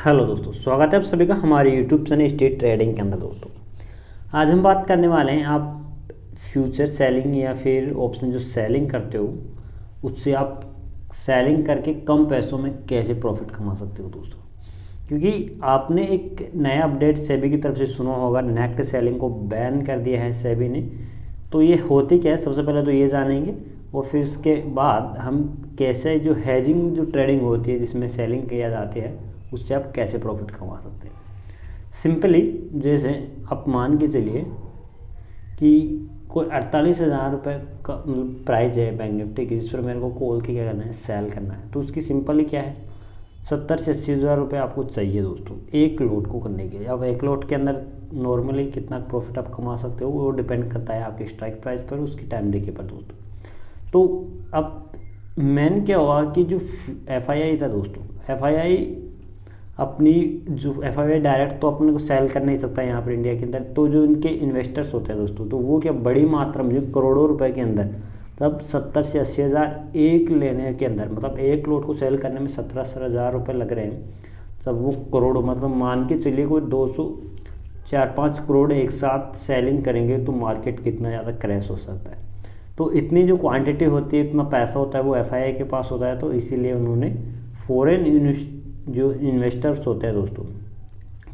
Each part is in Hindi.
हेलो दोस्तों, स्वागत है आप सभी का हमारे यूट्यूब चैनल स्टेट ट्रेडिंग के अंदर। दोस्तों आज हम बात करने वाले हैं आप फ्यूचर सेलिंग या फिर ऑप्शन जो सेलिंग करते हो उससे आप सेलिंग करके कम पैसों में कैसे प्रॉफिट कमा सकते हो। दोस्तों क्योंकि आपने एक नया अपडेट सेबी की तरफ से सुना होगा, नेक्ट सेलिंग को बैन कर दिया है सेबी ने। तो ये होती क्या है, सबसे पहले तो ये जानेंगे और फिर उसके बाद हम कैसे जो हेजिंग जो ट्रेडिंग होती है जिसमें सेलिंग किया जाती है उससे आप कैसे प्रॉफिट कमा सकते हैं। सिंपली जैसे आप मान के चलिए कि कोई 48,000 रुपये का प्राइस है बैंक निफ्टी की, जिस पर मेरे को कॉल के क्या करना है, सेल करना है। तो उसकी सिंपली क्या है, 70 से 80 हज़ार रुपये आपको चाहिए दोस्तों एक लोड को करने के लिए। अब एक लोड के अंदर नॉर्मली कितना प्रॉफिट आप कमा सकते हो वो डिपेंड करता है आपके स्ट्राइक प्राइस पर, उसकी टाइम डे के पर दोस्तों। तो अब मेन क्या हुआ कि जो FII था दोस्तों, FII अपनी जो FII डायरेक्ट तो अपने को सेल कर नहीं सकता यहाँ पर इंडिया के अंदर। तो जो इनके इन्वेस्टर्स होते हैं दोस्तों, तो वो क्या बड़ी मात्रा में जो करोड़ों रुपए के अंदर, तब 70 से 80 हज़ार एक लेने के अंदर, मतलब एक लोट को सेल करने में 17 हज़ार रुपये लग रहे हैं। जब वो करोड़ों, मतलब मान के चलिए कोई 200-4-5 करोड़ एक साथ सेलिंग करेंगे तो मार्केट कितना ज़्यादा क्रैश हो सकता है। तो इतनी जो क्वांटिटी होती है, इतना पैसा होता है वो FII के पास होता है। तो इसीलिए उन्होंने फॉरेन जो इन्वेस्टर्स होते हैं दोस्तों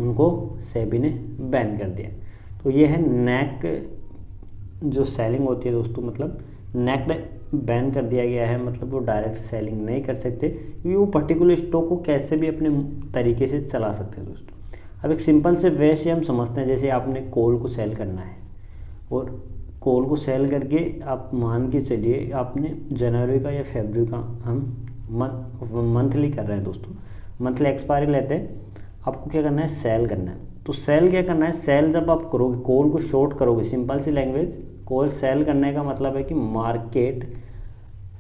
उनको सेबी ने बैन कर दिया। तो ये है नेक जो सेलिंग होती है दोस्तों, मतलब नेक्ड बैन कर दिया गया है, मतलब वो डायरेक्ट सेलिंग नहीं कर सकते क्योंकि वो पर्टिकुलर स्टॉक को कैसे भी अपने तरीके से चला सकते हैं दोस्तों। अब एक सिंपल से वे से हम समझते हैं, जैसे आपने कॉल को सेल करना है और कॉल को सेल करके आप मान के चलिए आपने जनवरी का या फरवरी का हम मंथली कर रहे हैं दोस्तों, मंथली एक्सपायरी लेते हैं। आपको क्या करना है, सेल करना है। तो सेल क्या करना है, सेल जब आप करोगे, कॉल को शॉर्ट करोगे, सिंपल सी लैंग्वेज, कॉल सेल करने का मतलब है कि मार्केट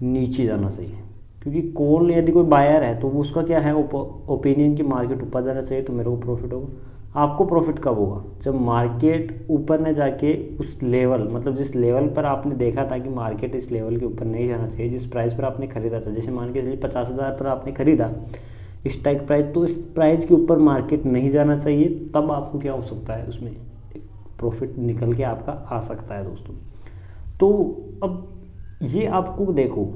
नीचे जाना चाहिए। क्योंकि कॉल यदि कोई बायर है तो उसका क्या है ओपिनियन कि मार्केट ऊपर जाना चाहिए तो मेरे को प्रॉफिट होगा। आपको प्रॉफिट कब होगा, जब मार्केट ऊपर न जाके उस लेवल, मतलब जिस लेवल पर आपने देखा था कि मार्केट इस लेवल के ऊपर नहीं जाना चाहिए, जिस प्राइस पर आपने खरीदा था, जैसे मान के चलिए 50,000 पर आपने खरीदा स्ट्राइक प्राइस, तो इस प्राइस के ऊपर मार्केट नहीं जाना चाहिए, तब आपको क्या हो सकता है, उसमें प्रॉफिट निकल के आपका आ सकता है दोस्तों। तो अब ये आपको देखो,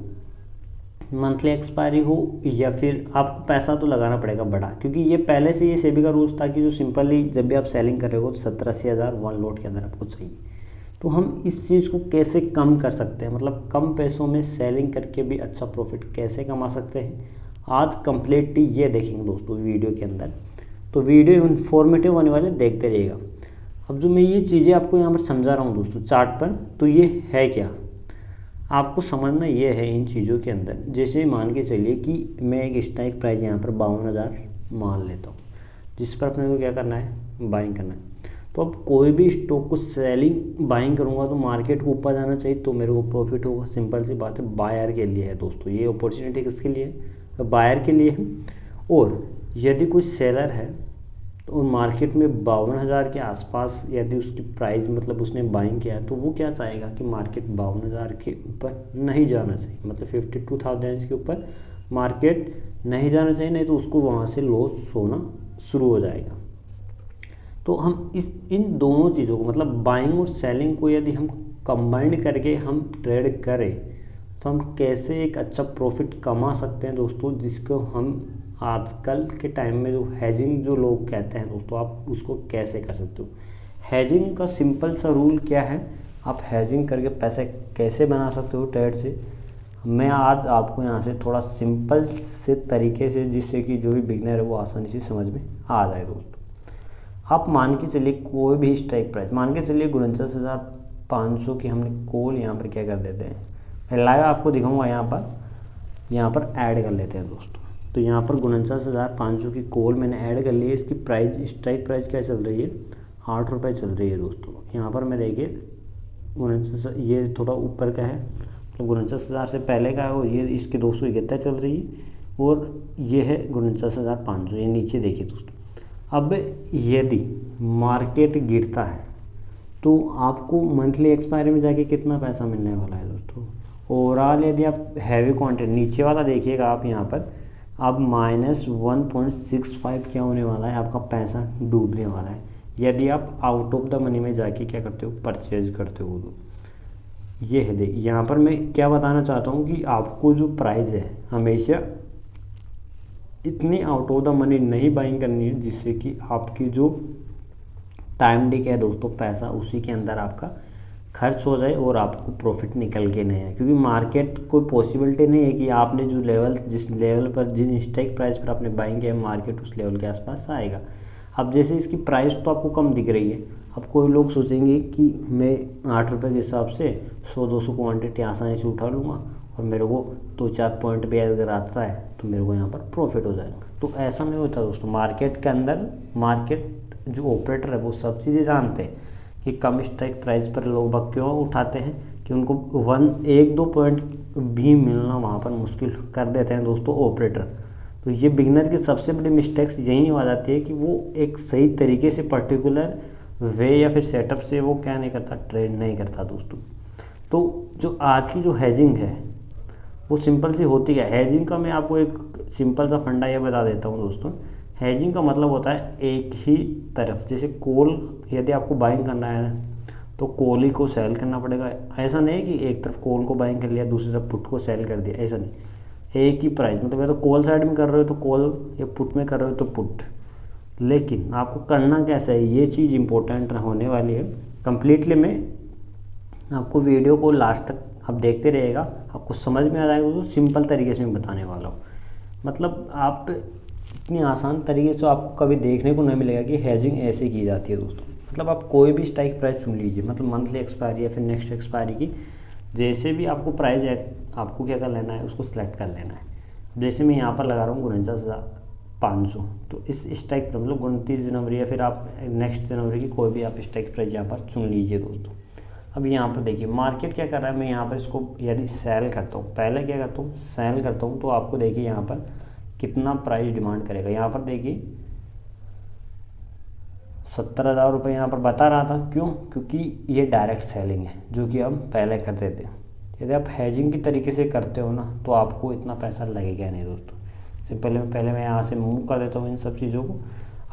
मंथली एक्सपायरी हो या फिर आपको पैसा तो लगाना पड़ेगा बड़ा, क्योंकि ये पहले से ये सेबी का रूल्स था कि जो सिंपली जब भी आप सेलिंग कर रहे हो तो 70-80 हज़ार वन लोट के अंदर आपको चाहिए। तो हम इस चीज़ को कैसे कम कर सकते हैं, मतलब कम पैसों में सेलिंग करके भी अच्छा प्रॉफिट कैसे कमा सकते हैं, आज कंप्लीटली ये देखेंगे दोस्तों वीडियो के अंदर। तो वीडियो इन्फॉर्मेटिव होने वाले, देखते रहिएगा। अब जो मैं ये चीज़ें आपको यहाँ पर समझा रहा हूँ दोस्तों चार्ट पर, तो ये है क्या, आपको समझना ये है इन चीज़ों के अंदर। जैसे मान के चलिए कि मैं एक स्ट्राइक प्राइस यहाँ पर 52,000 मान लेता हूँ, जिस पर अपने को क्या करना है, बाइंग करना है। तो अब कोई भी स्टॉक को सेलिंग बाइंग करूँगा तो मार्केट को ऊपर जाना चाहिए तो मेरे को प्रॉफिट होगा। सिंपल सी बात है, बायर के लिए है दोस्तों ये अपॉर्चुनिटी, किसके लिए है, बायर के लिए है। और यदि कोई सेलर है तो मार्केट में 52,000 के आसपास यदि उसकी प्राइस, मतलब उसने बाइंग किया है, तो वो क्या चाहेगा कि मार्केट 52,000 के ऊपर नहीं जाना चाहिए, मतलब 52,000 के ऊपर मार्केट नहीं जाना चाहिए, नहीं तो उसको वहाँ से लॉस होना शुरू हो जाएगा। तो हम इन दोनों चीज़ों को, मतलब बाइंग और सेलिंग को यदि हम कंबाइंड करके हम ट्रेड करें तो हम कैसे एक अच्छा प्रॉफिट कमा सकते हैं दोस्तों, जिसको हम आजकल के टाइम में जो हेजिंग जो लोग कहते हैं दोस्तों, आप उसको कैसे कर सकते हो। हेजिंग का सिंपल सा रूल क्या है, आप हेजिंग करके पैसे कैसे बना सकते हो ट्रेड से, मैं आज आपको यहाँ से थोड़ा सिंपल से तरीके से, जिससे कि जो भी बिगनर है वो आसानी से समझ में आ जाए दोस्तों। आप मान के चलिए कोई भी स्ट्राइक प्राइस, मान के चलिए 49,500 की हमने कॉल यहाँ पर क्या कर देते हैं, मैं लाइव आपको दिखाऊंगा, यहाँ पर ऐड कर लेते हैं दोस्तों। तो यहाँ पर 49,500 की कॉल मैंने ऐड कर ली है। इसकी प्राइस, स्ट्राइक प्राइस क्या चल रही है, 8 रुपये चल रही है दोस्तों। यहाँ पर मैं देखिए 49, ये थोड़ा ऊपर का है, तो 49,000 से पहले का है, और ये इसके 271 चल रही है, और ये है 49,500, ये नीचे देखिए दोस्तों। अब यदि मार्केट गिरता है तो आपको मंथली एक्सपायरी में जाके कितना पैसा मिलने वाला है दोस्तों। ओवरऑल यदि आप हैवी क्वांटिटी, नीचे वाला देखिएगा आप यहाँ पर, अब -1.65 क्या होने वाला है, आपका पैसा डूबने वाला है यदि आप आउट ऑफ द मनी में जाके क्या करते हो, परचेज करते हो। तो ये है, देखिए यहाँ पर मैं क्या बताना चाहता हूँ कि आपको जो प्राइस है हमेशा इतनी आउट ऑफ द मनी नहीं बाइंग करनी है जिससे कि आपकी जो टाइम डिक है दोस्तों, पैसा उसी के अंदर आपका खर्च हो जाए और आपको प्रॉफिट निकल के नहीं आए। क्योंकि मार्केट कोई पॉसिबिलिटी नहीं है कि आपने जो लेवल, जिस लेवल पर, जिन स्ट्राइक प्राइस पर आपने बाइंग किया, मार्केट उस लेवल के आसपास आएगा। अब जैसे इसकी प्राइस तो आपको कम दिख रही है, अब कोई लोग सोचेंगे कि मैं 8 रुपये के हिसाब से 100-200 क्वांटिटी आसानी से उठा लूँगा और मेरे को 2-4 पॉइंट भी अगर आता है तो मेरे को यहाँ पर प्रॉफिट हो जाएगा। तो ऐसा नहीं होता दोस्तों। मार्केट के अंदर, मार्केट जो ऑपरेटर है वो सब चीज़ें जानते हैं कि कम स्ट्राइक प्राइस पर लोग बाग क्यों उठाते हैं, कि उनको 1-2 पॉइंट भी मिलना वहाँ पर मुश्किल कर देते हैं दोस्तों ऑपरेटर। तो ये बिगिनर की सबसे बड़ी मिस्टेक्स यही हो जाती है कि वो एक सही तरीके से पर्टिकुलर वे या फिर सेटअप से वो क्या नहीं करता, ट्रेड नहीं करता दोस्तों। तो जो आज की जो हेजिंग है वो सिंपल सी होती है। हेजिंग का मैं आपको एक सिंपल सा फंडा ये बता देता हूँ दोस्तों। हेजिंग का मतलब होता है एक ही तरफ, जैसे कोल यदि आपको बाइंग करना है तो कोल ही को सेल करना पड़ेगा। ऐसा नहीं है कि एक तरफ कोल को बाइंग कर लिया, दूसरी तरफ पुट को सेल कर दिया, ऐसा नहीं। एक ही प्राइस, मतलब या तो कोल साइड में कर रहे हो तो कोल, या पुट में कर रहे हो तो पुट। लेकिन आपको करना कैसा है, ये चीज़ इंपॉर्टेंट होने वाली है। कंप्लीटली मैं आपको वीडियो को लास्ट तक आप देखते रहिएगा, आपको समझ में आ जाएगा। तो सिंपल तरीके से मैं बताने वाला हूँ। मतलब आप इतनी आसान तरीके से आपको कभी देखने को नहीं मिलेगा कि हेजिंग ऐसे की जाती है दोस्तों। मतलब आप कोई भी स्ट्राइक प्राइस चुन लीजिए, मतलब मंथली एक्सपायरी या फिर नेक्स्ट एक्सपायरी की, जैसे भी आपको प्राइस है आपको क्या कर लेना है, उसको सिलेक्ट कर लेना है। जैसे मैं यहाँ पर लगा रहा हूँ 49,500, तो इस स्ट्राइक पर मतलब 29 जनवरी या फिर आप नेक्स्ट जनवरी की कोई भी आप स्ट्राइक प्राइस यहाँ पर चुन लीजिए दोस्तों। अब यहाँ पर देखिए मार्केट क्या कर रहा है, मैं यहाँ पर इसको यदि सेल करता हूँ, पहले क्या करता हूँ, सेल करता हूँ, तो आपको देखिए यहाँ पर कितना प्राइस डिमांड करेगा। यहाँ पर देखिए 70,000 रुपये यहाँ पर बता रहा था। क्यों? क्योंकि ये डायरेक्ट सेलिंग है जो कि हम पहले करते थे। यदि आप हेजिंग की तरीके से करते हो ना तो आपको इतना पैसा लगेगा नहीं दोस्तों। पहले मैं यहाँ से मूव कर देता हूँ इन सब चीज़ों को।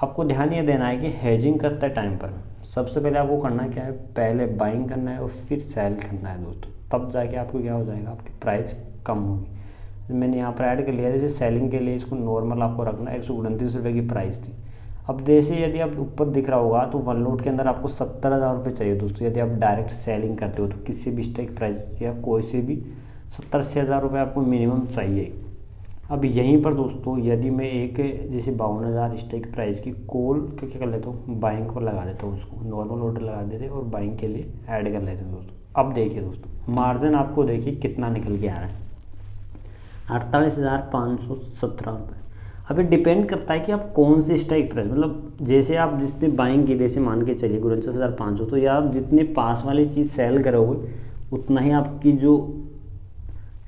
आपको ध्यान ये देना है कि हेजिंग करते टाइम पर सबसे पहले आपको करना क्या है, पहले बाइंग करना है और फिर सेल करना है दोस्तों। तब जाके आपको क्या हो जाएगा, आपकी प्राइस कम होगी। मैंने यहाँ पर ऐड कर लिया, जैसे सेलिंग के लिए इसको नॉर्मल आपको रखना है। 129 रुपये की प्राइस थी। अब जैसे यदि आप ऊपर दिख रहा होगा तो वन लोड के अंदर आपको 70,000 रुपये चाहिए दोस्तों। यदि आप डायरेक्ट सेलिंग करते हो तो किसी भी स्ट्राइक प्राइस या कोई से भी 70,000 रुपये आपको मिनिमम चाहिए। अब यहीं पर दोस्तों यदि मैं एक जैसे 52,000 स्ट्राइक प्राइस की कोल क्या कर लेता हूँ, बाइंग पर लगा देता हूँ, उसको नॉर्मल ऑर्डर लगा देते और बाइंग के लिए ऐड कर लेते हैं दोस्तों। अब देखिए दोस्तों मार्जिन आपको देखिए कितना निकल के आ रहा है, 48,517 रुपये। अभी डिपेंड करता है कि आप कौन सी स्ट्राइक प्राइस, मतलब जैसे आप जितने बाइंग की, जैसे मान के चलिए 49,500, तो या आप जितने पास वाली चीज़ सेल करोगे उतना ही आपकी जो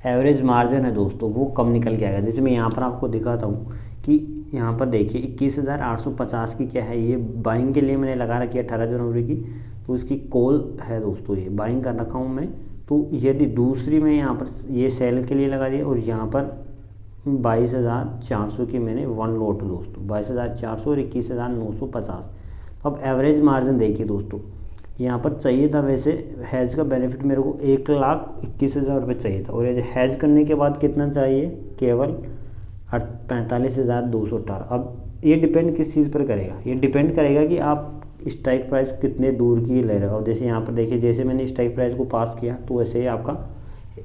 एवरेज मार्जिन है दोस्तों वो कम निकल के आएगा। जैसे मैं यहाँ पर आपको दिखाता हूँ कि यहाँ पर देखिए 21,850 की क्या है, ये बाइंग के लिए मैंने लगा रखी है 18 जनवरी की, तो इसकी कॉल है दोस्तों, ये बाइंग कर रखा हूँ मैं। तो यदि दूसरी में यहाँ पर ये सेल के लिए लगा दिया और यहाँ पर 22,400 की मैंने वन लोट दोस्तों, 22,400 और 21,950। अब एवरेज मार्जिन देखिए दोस्तों, यहाँ पर चाहिए था वैसे हैज का बेनिफिट मेरे को 1,21,000 रुपये चाहिए था, और ये हैज करने के बाद कितना चाहिए, केवल 45,218। अब ये डिपेंड किस चीज़ पर करेगा, ये डिपेंड करेगा कि आप स्ट्राइक प्राइस कितने दूर की ले रहे हो। जैसे यहाँ पर देखिए, जैसे मैंने स्ट्राइक प्राइस को पास किया तो वैसे ही आपका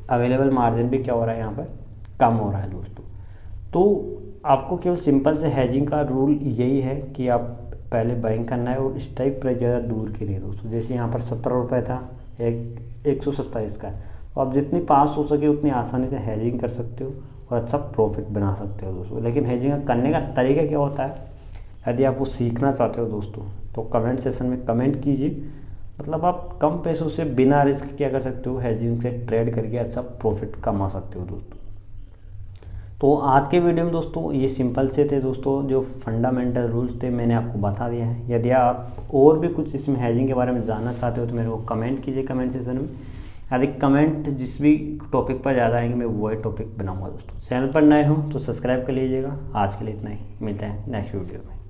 अवेलेबल मार्जिन भी क्या हो रहा है, यहाँ पर कम हो रहा है दोस्तों। तो आपको केवल सिंपल से हैजिंग का रूल यही है कि आप पहले बाइंग करना है और स्ट्राइक प्राइस ज़्यादा दूर के लिए दोस्तों। जैसे यहाँ पर 17 रुपये था, 127 का है, तो आप जितनी पास हो सके उतनी आसानी से हैजिंग कर सकते हो और अच्छा प्रॉफिट बना सकते हो दोस्तों। लेकिन हैजिंग करने का तरीका क्या होता है, यदि आप वो सीखना चाहते हो दोस्तों तो कमेंट सेशन में कमेंट कीजिए। मतलब आप कम पैसों से बिना रिस्क क्या कर सकते हो, हैजिंग से ट्रेड करके अच्छा प्रॉफिट कमा सकते हो दोस्तों। तो आज के वीडियो में दोस्तों ये सिंपल से थे दोस्तों, जो फंडामेंटल रूल्स थे मैंने आपको बता दिया है। यदि आप और भी कुछ इसमें हैजिंग के बारे में जानना चाहते हो तो मेरे को कमेंट कीजिए कमेंट सेशन में। अधिक कमेंट जिस भी टॉपिक पर ज़्यादा आएंगे मैं वही टॉपिक बनाऊंगा दोस्तों। चैनल पर नए हो तो सब्सक्राइब कर लीजिएगा। आज के लिए इतना ही, मिलते हैं नेक्स्ट वीडियो में।